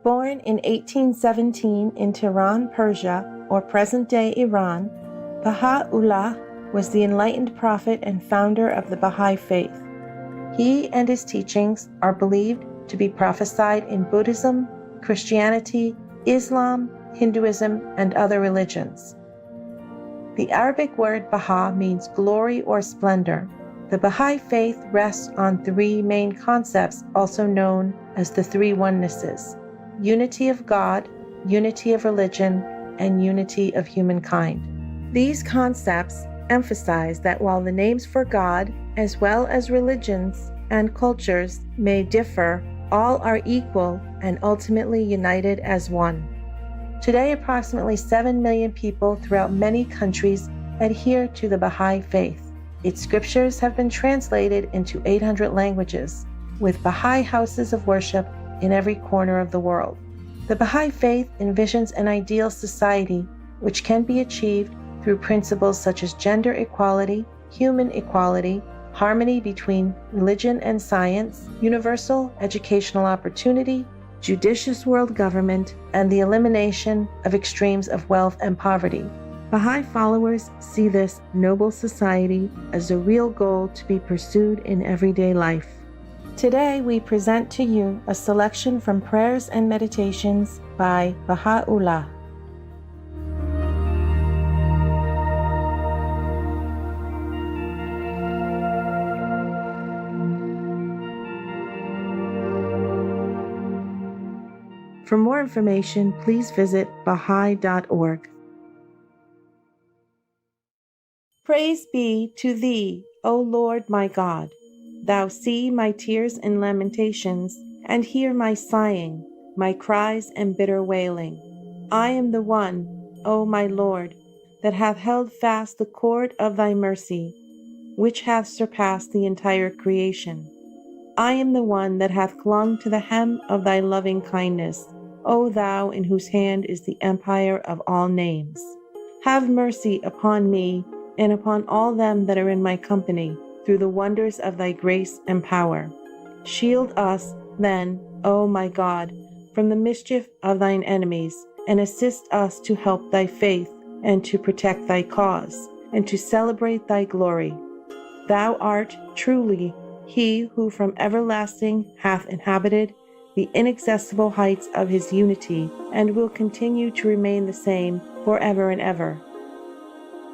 Born in 1817 in Tehran, Persia, or present-day Iran, Bahá'u'lláh was the enlightened prophet and founder of the Baha'i faith. He and his teachings are believed to be prophesied in Buddhism, Christianity, Islam, Hinduism, and other religions. The Arabic word Baha means glory or splendor. The Baha'i faith rests on three main concepts, also known as the three onenesses: unity of God, unity of religion, and unity of humankind. These concepts emphasize that while the names for God, as well as religions and cultures, may differ, all are equal and ultimately united as one. Today, approximately 7 million people throughout many countries adhere to the Baha'i faith. Its scriptures have been translated into 800 languages, with Baha'i houses of worship in every corner of the world. The Baha'i faith envisions an ideal society which can be achieved through principles such as gender equality, human equality, harmony between religion and science, universal educational opportunity, judicious world government, and the elimination of extremes of wealth and poverty. Baha'i followers see this noble society as a real goal to be pursued in everyday life. Today, we present to you a selection from prayers and meditations by Bahá'u'lláh. For more information, please visit baha'i.org. Praise be to Thee, O Lord my God. Thou see my tears and lamentations, and hear my sighing, my cries and bitter wailing. I am the one, O my Lord, that hath held fast the cord of Thy mercy, which hath surpassed the entire creation. I am the one that hath clung to the hem of Thy loving kindness, O Thou in whose hand is the empire of all names. Have mercy upon me and upon all them that are in my company, through the wonders of Thy grace and power. Shield us, then, O my God, from the mischief of Thine enemies, and assist us to help Thy faith, and to protect Thy cause, and to celebrate Thy glory. Thou art truly He who from everlasting hath inhabited the inaccessible heights of His unity, and will continue to remain the same forever and ever.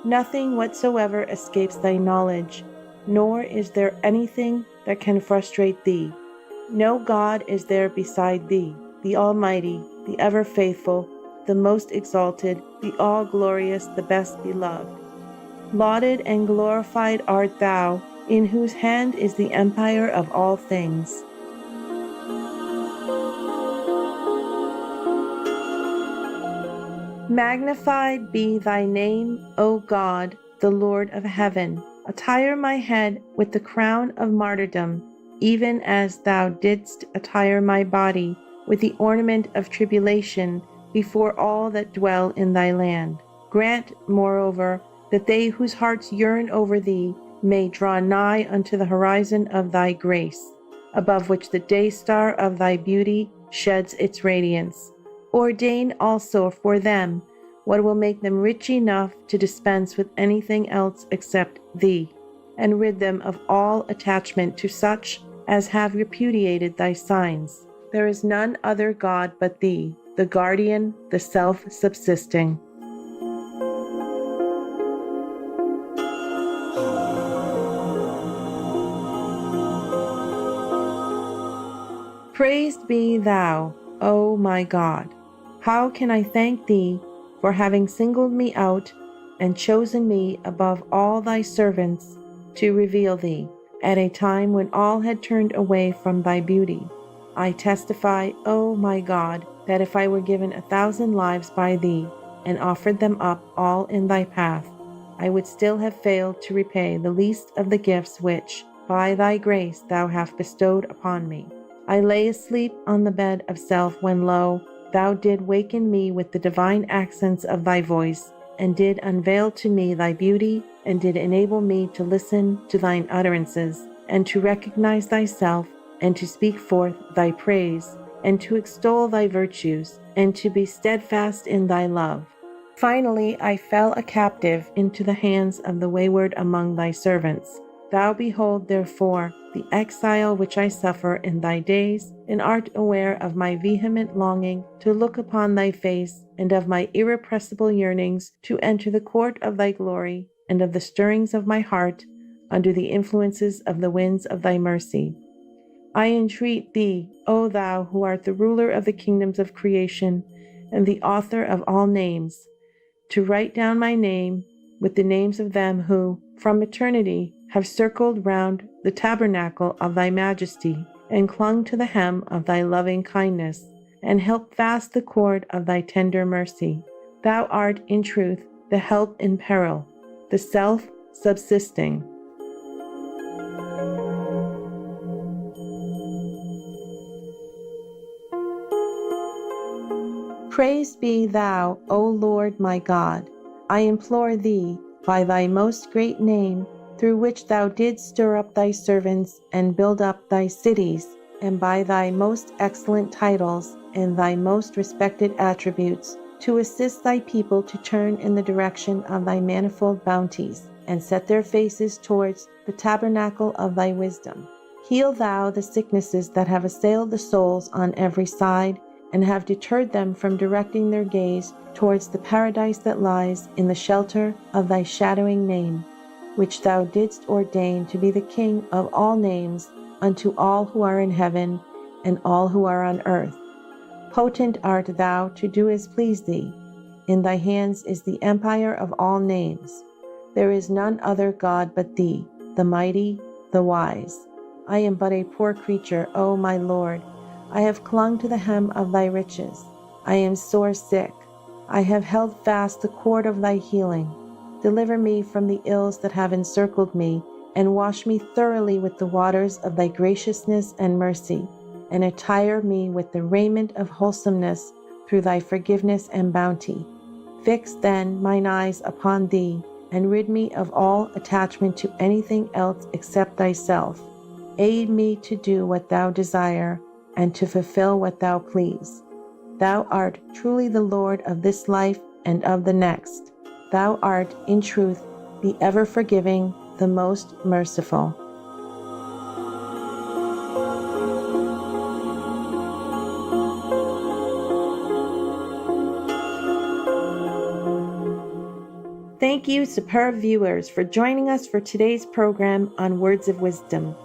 Nothing whatsoever escapes Thy knowledge, nor is there anything that can frustrate Thee. No God is there beside Thee, the Almighty, the ever-faithful, the most exalted, the all-glorious, the best beloved. Lauded and glorified art Thou, in whose hand is the empire of all things. Magnified be Thy name, O God, the Lord of heaven. Attire my head with the crown of martyrdom, even as Thou didst attire my body with the ornament of tribulation before all that dwell in Thy land. Grant, moreover, that they whose hearts yearn over Thee may draw nigh unto the horizon of Thy grace, above which the day star of Thy beauty sheds its radiance. Ordain also for them what will make them rich enough to dispense with anything else except Thee, and rid them of all attachment to such as have repudiated Thy signs. There is none other God but Thee, the guardian, the self-subsisting. Praised be Thou, O my God. How can I thank Thee for having singled me out and chosen me above all Thy servants to reveal Thee, at a time when all had turned away from Thy beauty? I testify, O my God, that if I were given 1,000 lives by Thee, and offered them up all in Thy path, I would still have failed to repay the least of the gifts which, by Thy grace, Thou hast bestowed upon me. I lay asleep on the bed of self when, lo, Thou did waken me with the divine accents of Thy voice, and did unveil to me Thy beauty, and did enable me to listen to Thine utterances, and to recognize Thyself, and to speak forth Thy praise, and to extol thy virtues, and to be steadfast in thy love. Finally, I fell a captive into the hands of the wayward among thy servants. Thou behold, therefore, the exile which I suffer in thy days, and art aware of my vehement longing to look upon thy face, and of my irrepressible yearnings to enter the court of thy glory, and of the stirrings of my heart under the influences of the winds of thy mercy. I entreat thee, O thou who art the ruler of the kingdoms of creation, and the author of all names, to write down my name with the names of them who, from eternity, have circled round the tabernacle of thy majesty, and clung to the hem of thy loving kindness, and held fast the cord of thy tender mercy. Thou art, in truth, the help in peril, the self-subsisting. Praised be thou, O Lord my God. I implore thee, by thy most great name, through which thou didst stir up thy servants and build up thy cities, and by thy most excellent titles and thy most respected attributes, to assist thy people to turn in the direction of thy manifold bounties, and set their faces towards the tabernacle of thy wisdom. Heal thou the sicknesses that have assailed the souls on every side, and have deterred them from directing their gaze towards the paradise that lies in the shelter of thy shadowing name, which thou didst ordain to be the King of all names unto all who are in heaven and all who are on earth. Potent art thou to do as please thee. In thy hands is the empire of all names. There is none other God but thee, the mighty, the wise. I am but a poor creature, O my Lord. I have clung to the hem of thy riches. I am sore sick. I have held fast the cord of thy healing. Deliver me from the ills that have encircled me, and wash me thoroughly with the waters of thy graciousness and mercy, and attire me with the raiment of wholesomeness through thy forgiveness and bounty. Fix then mine eyes upon thee, and rid me of all attachment to anything else except thyself. Aid me to do what thou desire, and to fulfill what thou please. Thou art truly the Lord of this life and of the next. Thou art, in truth, the ever-forgiving, the most merciful. Thank you, superb viewers, for joining us for today's program on Words of Wisdom.